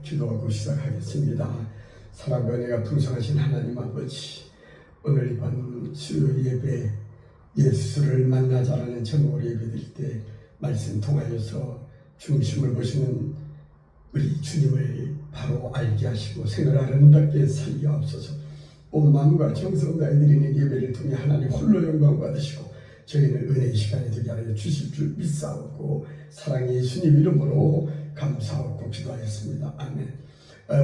기도하고 시작하겠습니다. 사랑과 은혜가 풍성하신 하나님 아버지, 오늘 이번 수요 예배 예수를 만나자라는 제목으로 예배드릴 때 말씀 통하여서 중심을 보시는 우리 주님을 바로 알게 하시고 생을 아름답게 살게 하옵소서. 온 마음과 정성을 다해 드리는 예배를 통해 하나님 홀로 영광 받으시고 저희는 은혜의 시간이 되게 하여 주실 줄 믿사옵고 사랑의 예수님 이름으로 감사하고 기도하였습니다. 아멘.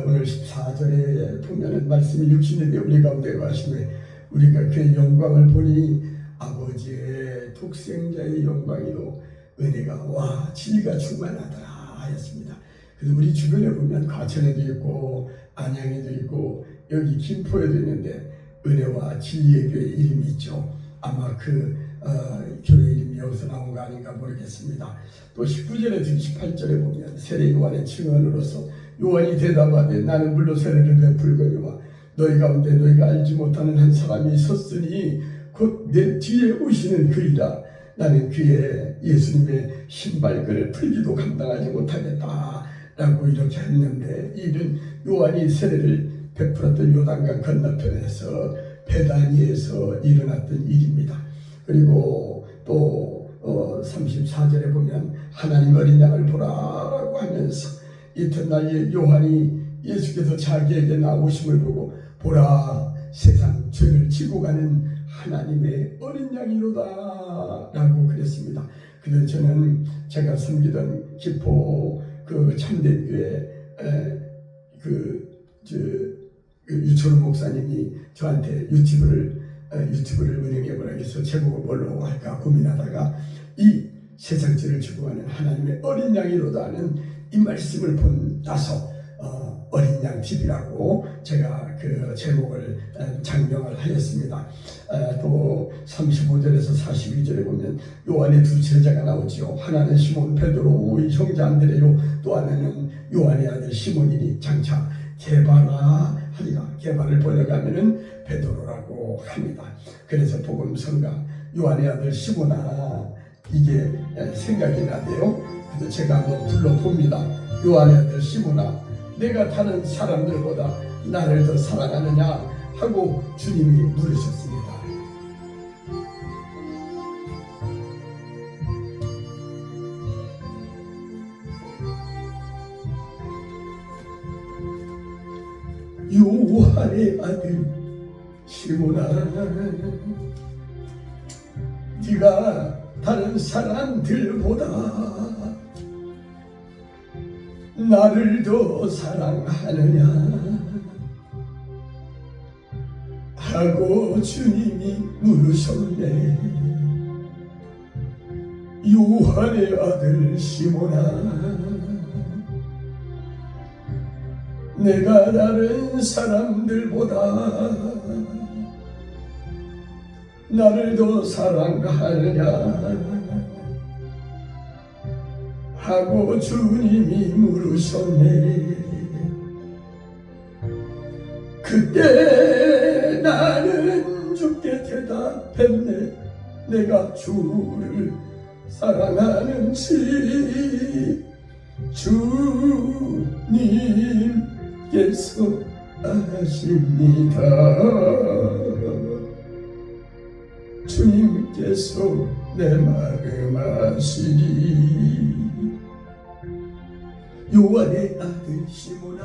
오늘 14절에 보면은 말씀이 육신이 되어 우리 가운데 와시매 우리가 그의 영광을 보니 아버지의 독생자의 영광이요 은혜가 와 진리가 충만하더라 하였습니다. 그래서 우리 주변에 보면 과천에도 있고 안양에도 있고 여기 김포에도 있는데 은혜와 진리의 교회 이름이 있죠. 아마 교회 이름이 여기서 나온 거 아닌가 모르겠습니다. 또 19절에 18절에 보면 세례 요한의 증언으로서 요한이 대답하되 나는 물로 세례를 베풀거니와 너희 가운데 너희가 알지 못하는 한 사람이 섰으니 곧 내 뒤에 오시는 그이라. 나는 그의 예수님의 신발끈을 풀기도 감당하지 못하겠다 라고 이렇게 했는데, 이는 요한이 세례를 베풀었던 요단강 건너편에서 베다니에서 일어났던 일입니다. 그리고 또 34절에 보면 하나님 어린 양을 보라라고 하면서 이튿날 요한이 예수께서 자기에게 나오심을 보고 보라 세상 죄를 지고 가는 하나님의 어린 양이로다 라고 그랬습니다. 그래서 저는 제가 섬기던 기포 참대교회 유철우 목사님이 저한테 유튜브를 운영해보라 해서 제목을 뭘로 할까 고민하다가 이 세상 죄를 지고 가는 하나님의 어린 양이로다 하는 이 말씀을 본 나서 어린 양 TV라고 제가 그 제목을 장명을 하였습니다. 또 35절에서 42절에 보면 요한의 두 제자가 나오지요. 하나는 시몬 베드로 이 형제 안드레요, 또 하나는 요한의 아들 시몬이니 장차 게바라 하리라. 게바를 번역하면은 베드로라고 합니다. 그래서 복음성가 요한의 아들 시몬아 이게 생각이 나네요. 그래서 제가 한번 불러봅니다. 요한의 아들 시몬아, 내가 다른 사람들보다 나를 더 사랑하느냐 하고 주님이 물으셨습니다. 요한의 아들 시몬아, 네가 다른 사람들보다 나를 더 사랑하느냐 하고 주님이 물으셨네. 요한의 아들 시몬아, 내가 다른 사람들보다 나를 더 사랑하느냐 하고 주님이 물으셨네. 그때 나는 주께 대답했네. 내가 주를 사랑하는지 주님께서 아십니다. 주님께서 내 마음 아시니. 요한의 아들 시몬아,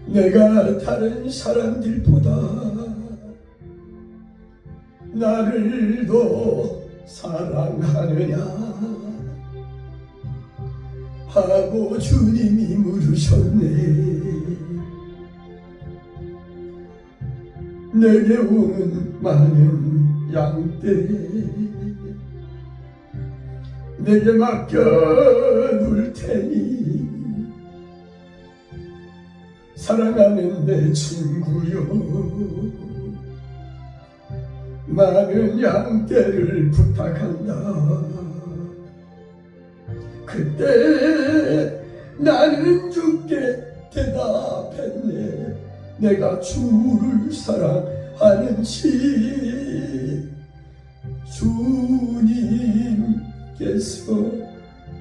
내가 다른 사람들보다 나를 더 사랑하느냐 하고 주님이 물으셨네. 내게 오는 많은 양떼 내게 맡겨둘 테니 사랑하는 내 친구여, 많은 양떼를 부탁한다. 그때 나는 주께 대답했네. 내가 주를 사랑하는지 주님께서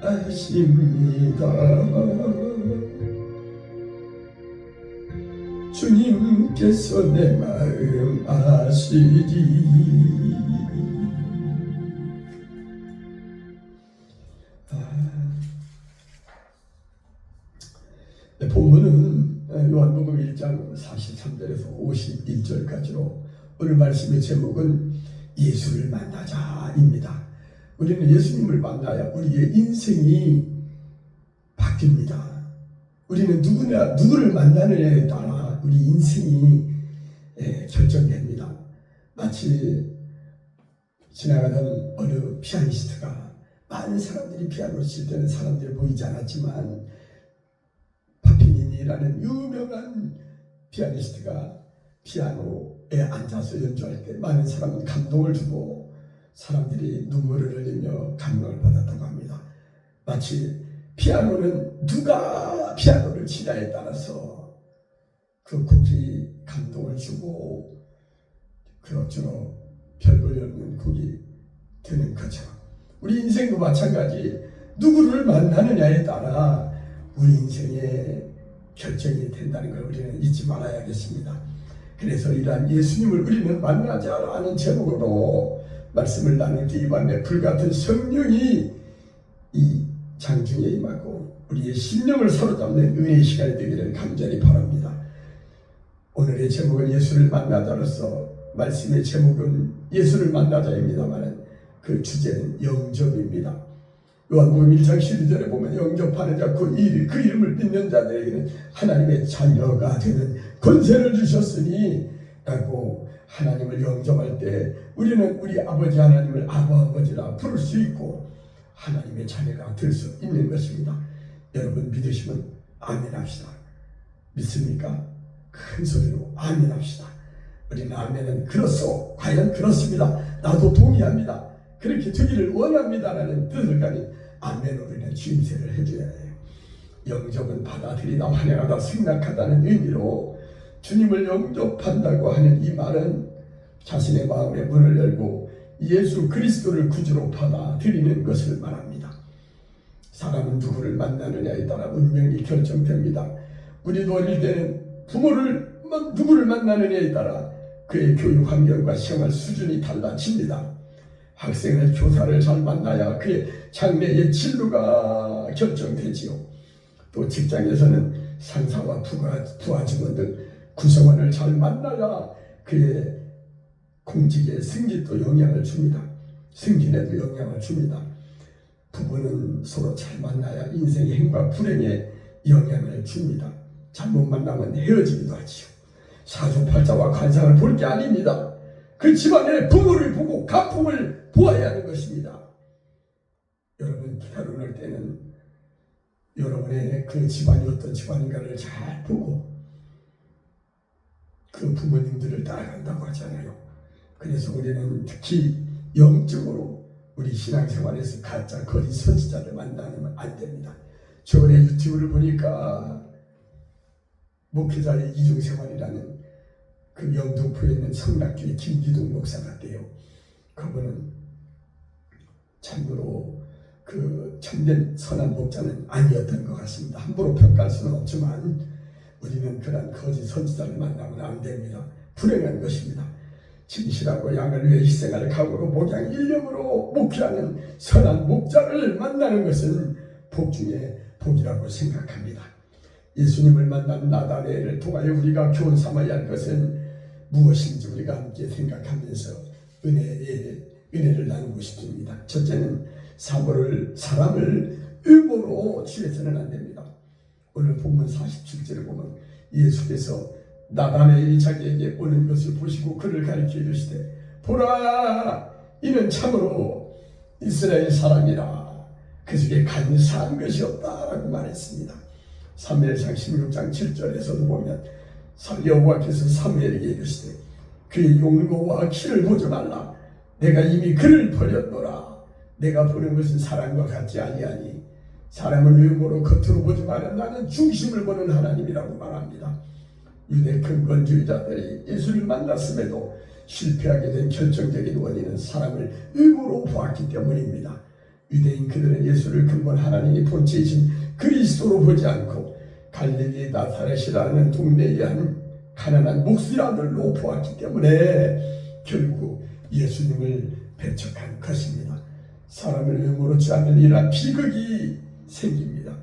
아십니다. 주님께서 내 마음 아시리. 본문은 요한복음 1장 43절에서 51절까지로 오늘 말씀의 제목은 예수를 만나자입니다. 우리는 예수님을 만나야 우리의 인생이 바뀝니다. 우리는 누구를 만나느냐에 따라 우리 인생이 결정됩니다. 마치 지나가던 어느 피아니스트가 많은 사람들이 피아노를 칠 때는 사람들이 보이지 않았지만 파피니니라는 유명한 피아니스트가 피아노에 앉아서 연주할 때 많은 사람은 감동을 주고 사람들이 눈물을 흘리며 감동을 받았다고 합니다. 마치 피아노는 누가 피아노를 치냐에 따라서 그 곡이 감동을 주고 그럭저럭 별볼이 없는 곡이 되는 것처럼 우리 인생도 마찬가지. 누구를 만나느냐에 따라 우리 인생의 결정이 된다는 걸 우리는 잊지 말아야겠습니다. 그래서 이러한 예수님을 우리는 만나자라는 제목으로 말씀을 나눌 때 이 밤에 불같은 성령이 이 장중에 임하고 우리의 심령을 사로잡는 은혜의 시간이 되기를 간절히 바랍니다. 오늘의 제목은 예수를 만나자로서 말씀의 제목은 예수를 만나자입니다만 그 주제는 영접입니다. 요한복음 1장 12절에 보면 영접하는 자 그 이름을 믿는 자들에게는 하나님의 자녀가 되는 권세를 주셨으니 라고 하나님을 영접할 때 우리는 우리 아버지 하나님을 아버지라 부를 수 있고 하나님의 자녀가 될 수 있는 것입니다. 여러분 믿으시면 아멘 합시다. 믿습니까? 큰 소리로 아멘 합시다. 우리는 아멘은 그렇소. 과연 그렇습니다. 나도 동의합니다. 그렇게 되기를 원합니다라는 뜻을 가진 아멘으로 인해 주임새를 해줘야 해요. 영접은 받아들이다, 환영하다, 승낙하다는 의미로 주님을 영접한다고 하는 이 말은 자신의 마음의 문을 열고 예수 그리스도를 구주로 받아들이는 것을 말합니다. 사람은 누구를 만나느냐에 따라 운명이 결정됩니다. 우리도 어릴 때는 부모를 누구를 만나느냐에 따라 그의 교육 환경과 생활 수준이 달라집니다. 학생은 교사를 잘 만나야 그의 장래의 진로가 결정되지요. 또 직장에서는 상사와 부하 직원 등 구성원을 잘 만나야 그의 공직의 승진도 영향을 줍니다. 승진에도 영향을 줍니다. 부부는 서로 잘 만나야 인생의 행과 불행에 영향을 줍니다. 잘못 만나면 헤어지기도 하지요. 사주팔자와 관상을 볼 게 아닙니다. 그 집안의 부모를 보고 가풍을 보아야 하는 것입니다. 여러분 결혼할 때는 여러분의 그 집안이 어떤 집안인가를 잘 보고 그 부모님들을 따라간다고 하잖아요. 그래서 우리는 특히 영적으로 우리 신앙생활에서 가짜 거짓 선지자를 만나면 안 됩니다. 저번에 유튜브를 보니까 목회자의 이중생활이라는 그 영등포에 있는 성락교회 김기동 목사 같대요. 그분은 참으로 그 참된 선한 목자는 아니었던 것 같습니다. 함부로 평가할 수는 없지만 우리는 그런 거짓 선지자를 만나면 안 됩니다. 불행한 것입니다. 진실하고 양을 위해 희생할 각오로 목양 일념으로 목회하는 선한 목자를 만나는 것은 복 중에 복이라고 생각합니다. 예수님을 만난 나다레를 통하여 우리가 교훈 삼아야 할 것은 무엇인지 우리가 함께 생각하면서 은혜를 나누고 싶습니다. 첫째는 사람을 음모로 취해서는 안 됩니다. 오늘 본문 47절을 보면 예수께서 나다나엘이 자기에게 오는 것을 보시고 그를 가리켜 이르시되 보라 이는 참으로 이스라엘 사람이라 그 속에 간사한 것이 없다라고 말했습니다. 사무엘상 16장 7절에서도 보면 여호와께서 사무엘에게 이르시되 그의 용모와 키를 보지 말라. 내가 이미 그를 버렸노라. 내가 보는 것은 사람과 같지 아니하니 사람은 외모로 겉으로 보지만 나는 중심을 보는 하나님이라고 말합니다. 유대 근본주의자들이 예수를 만났음에도 실패하게 된 결정적인 원인은 사람을 의무로 보았기 때문입니다. 유대인 그들은 예수를 근본 하나님이 본체이신 그리스도로 보지 않고 갈릴리 나사렛이라는 동네의 한 가난한 목수의 아들로 보았기 때문에 결국 예수님을 배척한 것입니다. 사람을 외모로 취하는 이러한 비극이 생깁니다.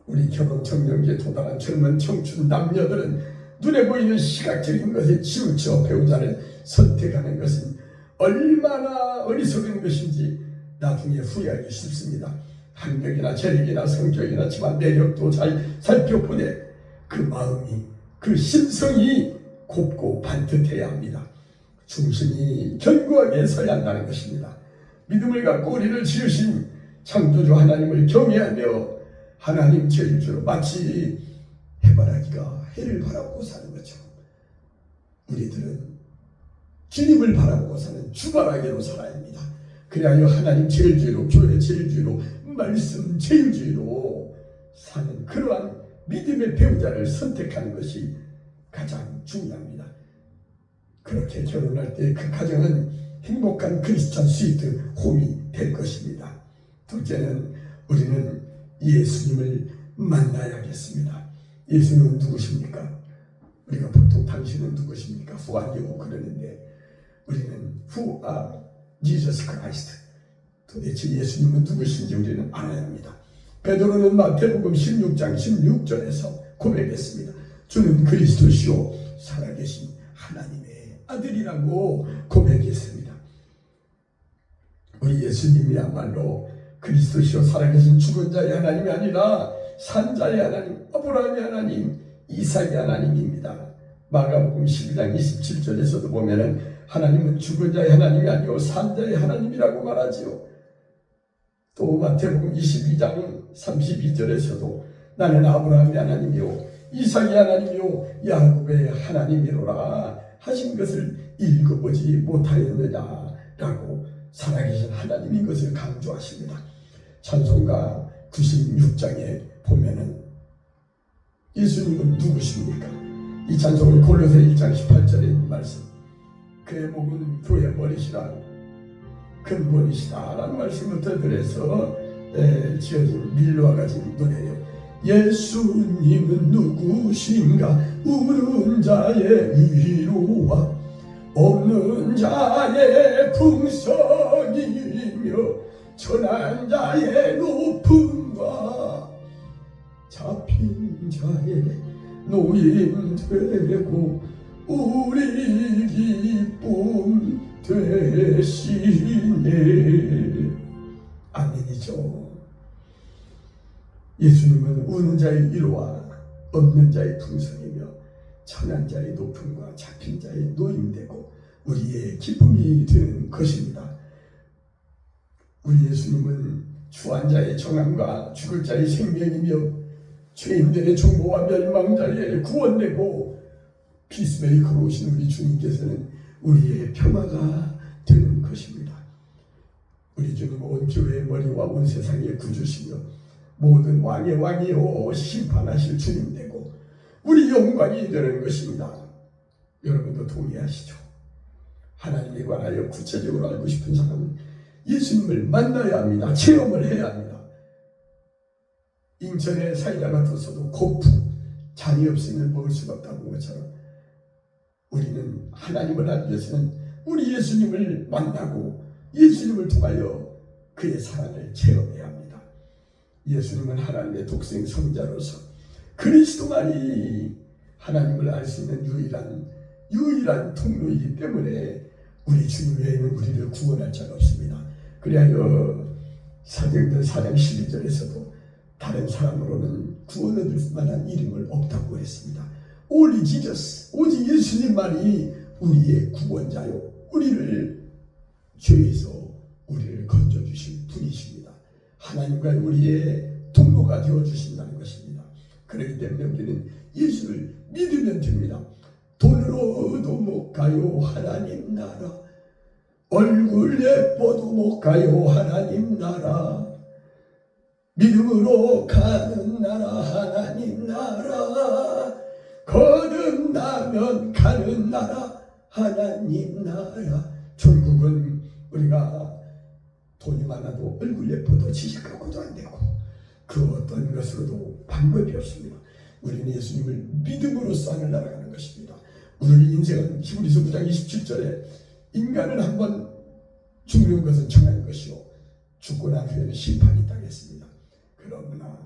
우리 결혼 정년기에 도달한 젊은 청춘 남녀들은 눈에 보이는 시각적인 것에 치우쳐 배우자를 선택하는 것은 얼마나 어리석은 것인지 나중에 후회하기 쉽습니다. 학력이나 재력이나 성격이나 집안 내력도 잘 살펴보되 그 마음이, 그 심성이 곱고 반듯해야 합니다. 중심이 견고하게 서야 한다는 것입니다. 믿음을 갖고 우리를 지으신 창조주 하나님을 경외하며 하나님 제일주로 마치 해바라기가 해를 바라보고 사는 것처럼 우리들은 주님을 바라보고 사는 주바라기로 살아야 합니다. 그래야 하나님 제일주의로, 교회 제일주의로, 말씀 제일주의로 사는 그러한 믿음의 배우자를 선택하는 것이 가장 중요합니다. 그렇게 결혼할 때 그 가정은 행복한 크리스찬 스위트 홈이 될 것입니다. 둘째는 우리는 예수님을 만나야겠습니다. 예수님은 누구십니까? 우리가 보통 당신은 누구십니까? Who are you? 그러는데 우리는 Who are Jesus Christ? 도대체 예수님은 누구신지 우리는 알아야 합니다. 베드로는 마태복음 16장 16절에서 고백했습니다. 주는 그리스도시요 살아계신 하나님의 아들이라고 고백했습니다. 우리 예수님이야말로 그리스도시요 살아계신 죽은 자의 하나님이 아니라 산 자의 하나님, 아브라함의 하나님, 이삭의 하나님입니다. 마가복음 12장 27절에서도 보면은 하나님은 죽은 자의 하나님이 아니요 산 자의 하나님이라고 말하지요. 또 마태복음 22장 32절에서도 나는 아브라함의 하나님이요 이삭의 하나님이요 야곱의 하나님이로라 하신 것을 읽어보지 못하였느냐라고 살아계신 하나님인 것을 강조하십니다. 찬송가 96장에 보면은 예수님은 누구십니까? 이 찬송은 골로새 1장 18절에 있는 말씀, 그의 몸은 교회 머리시라 근본이시다 라는 말씀을 들어서 지어진 밀로와 같은 노래예요. 예수님은 누구신가? 우는 자의 위로와 없는 자의 풍성이며 천한 자의 높음과 잡힌 자의 노임 되고 우리 기쁨 되시네. 아멘이죠. 예수님은 우는 자의 위로와 없는 자의 풍성이며 천한 자의 높음과 잡힌 자의 노임되고 우리의 기쁨이 되는 것입니다. 우리 예수님은 추한 자의 정함과 죽을 자의 생명이며 죄인들의 중보와 멸망자의 구원되고 피스메이커로 오신 우리 주님께서는 우리의 평화가 되는 것입니다. 우리 주님은 온 교회의 머리와 온 세상의 구주시며 모든 왕의 왕이요 심판하실 주님 되고 우리 영광이 되는 것입니다. 여러분도 동의하시죠? 하나님에 관하여 구체적으로 알고 싶은 사람은 예수님을 만나야 합니다. 체험을 해야 합니다. 인천의 사이다 같아서도 고프 잔이 없으면 먹을 수가 없다는 것처럼 우리는 하나님을 알기 위해서는 우리 예수님을 만나고 예수님을 통하여 그의 사랑을 체험해야 합니다. 예수님은 하나님의 독생 성자로서 그리스도만이 하나님을 알 수 있는 유일한 통로이기 때문에 우리 주님 외에는 우리를 구원할 자가 없습니다. 그리하여 사도행전 4장 12절에서도 다른 사람으로는 구원 얻을 만한 이름을 없다고 했습니다. Only Jesus, 오직 예수님만이 우리의 구원자요 우리를 죄에서 우리를 건져주실 분이십니다. 하나님과 우리의 통로가 되어주신다는 것입니다. 그렇기 때문에 우리는 예수를 믿으면 됩니다. 돈으로도 못 가요 하나님 나라, 얼굴 예뻐도 못 가요 하나님 나라, 믿음으로 가는 나라 하나님 나라, 거듭나면 가는 나라 하나님 나라. 결국은 우리가 돈이 많아도 얼굴 예뻐도 지식하고도 안 되고 그 어떤 것으로도 방법이 없습니다. 우리는 예수님을 믿음으로써 하늘 날아가는 것입니다. 우리 인생은 히브리서 9장 27절에 인간은 한번 죽는 것은 정한 것이요 죽고 난 후에는 심판이 있다겠습니다. 그러나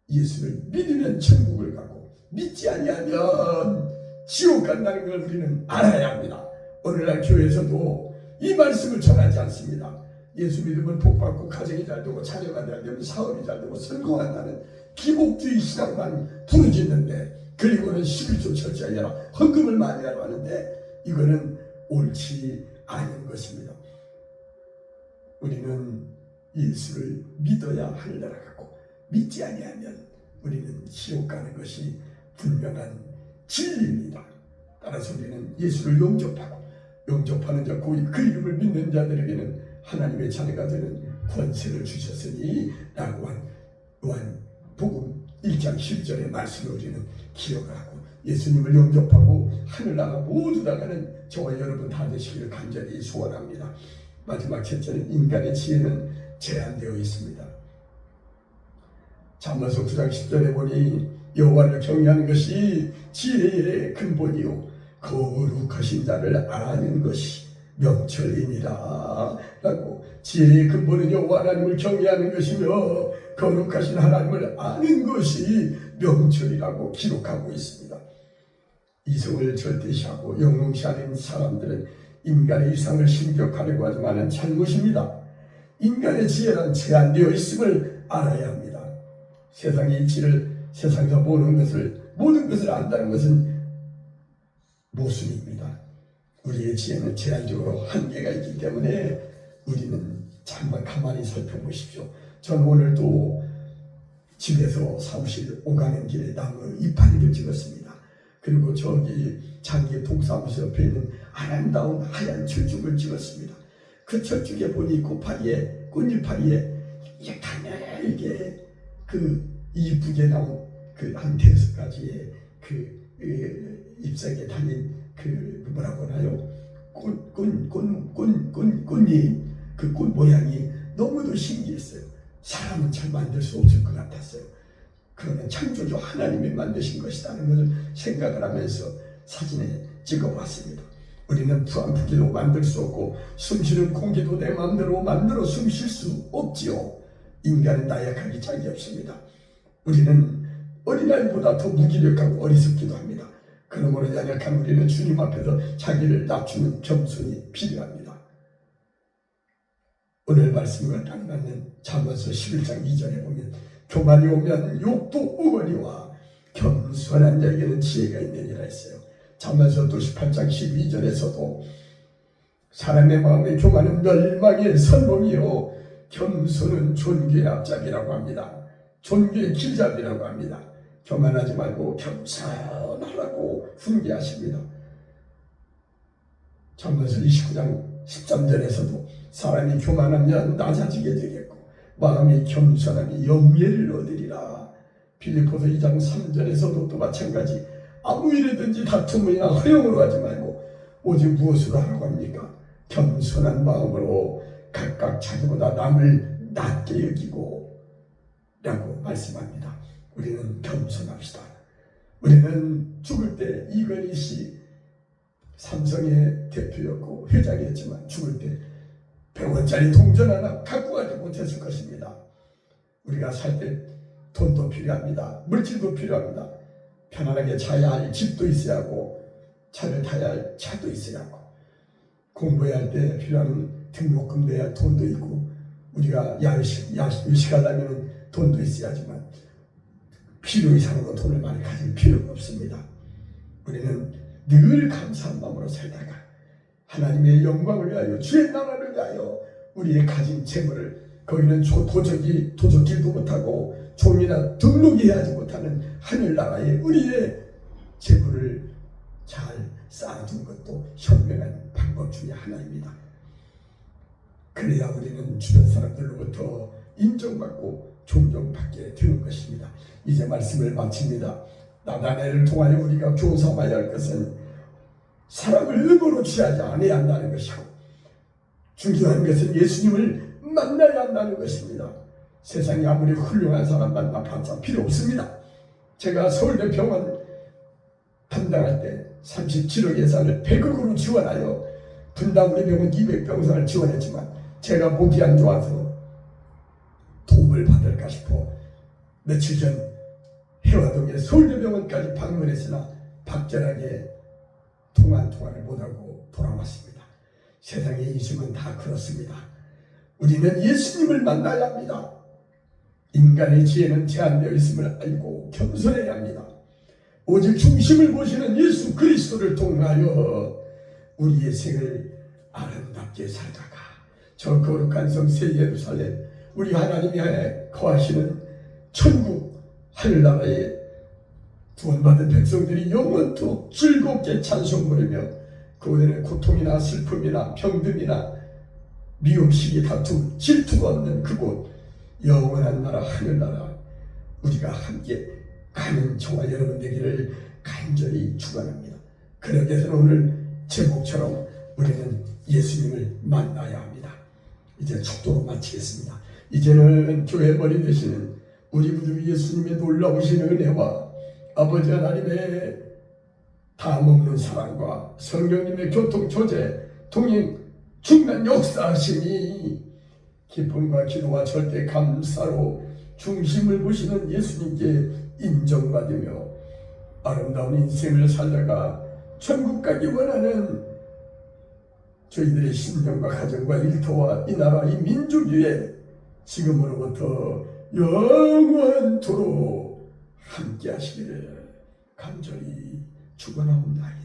예수를 믿으면 천국을 가고 믿지 아니하면 지옥 간다는 걸 우리는 알아야 합니다. 오늘날 교회에서도 이 말씀을 전하지 않습니다. 예수 믿으면 복받고 가정이 잘 되고 자녀가 잘 되면 사업이 잘 되고 성공한다는 기복주의 신앙만 부르짖는데, 그리고는 11조 철저히 해라, 헌금을 많이 하라고 하는데 이거는 옳지 않은 것입니다. 우리는 예수를 믿어야 하늘 나라가고 믿지 아니하면 우리는 지옥 가는 것이 분명한 진리입니다. 따라서 우리는 예수를 영접하고 영접하는 자, 그 이름을 믿는 자들에게는 하나님의 자녀가 되는 권세를 주셨으니 라고 한 요한복음 1장 12절의 말씀을 우리는 기억하고 예수님을 영접하고 하늘나라 모두 나가는 저와 여러분 다 되시기를 간절히 소원합니다. 마지막 첫째는 인간의 지혜는 제한되어 있습니다. 잠언서 9장 10절에 보니 여호와를 경외하는 것이 지혜의 근본이요 거룩하신 자를 아는 것이 명철이니라 라고, 지혜의 근본은 여호와 하나님을 경외하는 것이며 거룩하신 하나님을 아는 것이 명철이라고 기록하고 있습니다. 이성을 절대시하고 영웅시하는 사람들은 인간의 이상을 심격하려고 하지만 잘못입니다. 인간의 지혜란 제한되어 있음을 알아야 합니다. 세상의 이치를, 세상에서 모든 것을 안다는 것은 모순입니다. 우리의 지혜는 제한적으로 한계가 있기 때문에 우리는 잠깐 가만히 살펴보십시오. 전 오늘도 집에서 사무실 오가는 길에 나무 이파리를 찍었습니다. 그리고 저기 장기 동사무소 옆에 있는 아름다운 하얀 철쭉을 찍었습니다. 그 철쭉에 보니 꽃파리에, 꽃잎파리에 이게 가늘게 그 이쁘게 나온 그 한 5가지의 그 잎사귀에 달린 그 뭐라고 하나요? 꽃잎, 그 꽃 모양이 너무도 신기했어요. 사람은 잘 만들 수 없을 것 같았어요. 그러면 창조주 하나님이 만드신 것이라는 것을 생각을 하면서 사진에 찍어봤습니다. 우리는 부안푸기도 만들 수 없고 숨쉬는 공기도 내 마음대로 만들어 숨쉴 수 없지요. 인간은 나약하기 짝이 없습니다. 우리는 어린아이보다 더 무기력하고 어리석기도 합니다. 그러므로 연약한 우리는 주님 앞에서 자기를 낮추는 겸손이 필요합니다. 오늘 말씀과 딱 맞는 잠언서 11장 2절에 보면 교만이 오면 욕도 우거니와 겸손한 자에게는 지혜가 있느니라 했어요. 잠언서 또 18장 12절에서도 사람의 마음의 교만은 멸망의 선봉이요 겸손은 존귀의 앞잡이라고 합니다. 존귀의 길잡이라고 합니다. 교만하지 말고 겸손하라고 훈계하십니다. 잠언서 29장 13절에서도 사람이 교만하면 낮아지게 되겠고 마음이 겸손하니 영예를 얻으리라. 빌립보서 2장 3절에서도 또 마찬가지, 아무 일이든지 다툼이나 허용으로 하지 말고 오직 무엇으로 하라고 합니까? 겸손한 마음으로 각각 자기보다 남을 낮게 여기고 라고 말씀합니다. 우리는 겸손합시다. 우리는 죽을 때 이건희 씨 삼성의 대표였고 회장이었지만 죽을 때 100원짜리 동전 하나 갖고 가지 못했을 것입니다. 우리가 살 때 돈도 필요합니다. 물질도 필요합니다. 편안하게 자야 할 집도 있어야 하고 차를 타야 할 차도 있어야 하고 공부해야 할 때 필요한 등록금 내야 할 돈도 있고 우리가 유식하려면 돈도 있어야지만 필요 이상으로 돈을 많이 가질 필요가 없습니다. 우리는 늘 감사한 마음으로 살다가 하나님의 영광을 위하여 주의 나라를 위하여 우리의 가진 재물을, 거기는 도적질도 못하고 종이나 등록이 하지 못하는 하늘나라에 우리의 재물을 잘 쌓아둔 것도 현명한 방법 중에 하나입니다. 그래야 우리는 주변 사람들로부터 인정받고 존경받게 되는 것입니다. 이제 말씀을 마칩니다. 나다네를 통하여 우리가 교사해야 할 것은 사람을 음으로 취하지 아니한다는 것이고, 중요한 것은 예수님을 만나야 한다는 것입니다. 세상에 아무리 훌륭한 사람 만나봤자 필요 없습니다. 제가 서울대 병원 담당할 때 37억 예산을 100억으로 지원하여 분당 우리 병원 200병상을 지원했지만 제가 목이 안 좋아서 도움을 받을까 싶어 며칠 전 해화동에 서울대병원까지 방문했으나 박절하게 통화를 못하고 돌아왔습니다. 세상의 인심은 다 그렇습니다. 우리는 예수님을 만나야 합니다. 인간의 지혜는 제한되어 있음을 알고 겸손해야 합니다. 오직 중심을 보시는 예수 그리스도를 통하여 우리의 생을 아름답게 살다가 저 거룩한 성 새 예루살렘 우리 하나님이 거하시는 천국 하늘나라에 구원받은 백성들이 영원토록 즐겁게 찬송 부르며 그들의 고통이나 슬픔이나 병듦이나 미움시기 다툼 질투가 없는 그곳 영원한 나라 하늘나라 우리가 함께 가는 저와 여러분 되기를 간절히 축원합니다. 그러기 위해서는 오늘 제목처럼 우리는 예수님을 만나야 합니다. 이제 축도로 마치겠습니다. 이제는 교회 머리 되시는 우리 모두 예수님의 놀라우신 은혜와 아버지 하나님의 다함없는 사랑과 성령님의 교통 조제 동행 중난 역사하심이 기쁨과 기도와 절대 감사로 중심을 보시는 예수님께 인정받으며 아름다운 인생을 살다가 천국 가기 원하는 저희들의 신령과 가정과 일터와 이 나라 이 민족 위에 지금으로부터 영원토록 함께 하시기를 간절히 축원하옵나이다.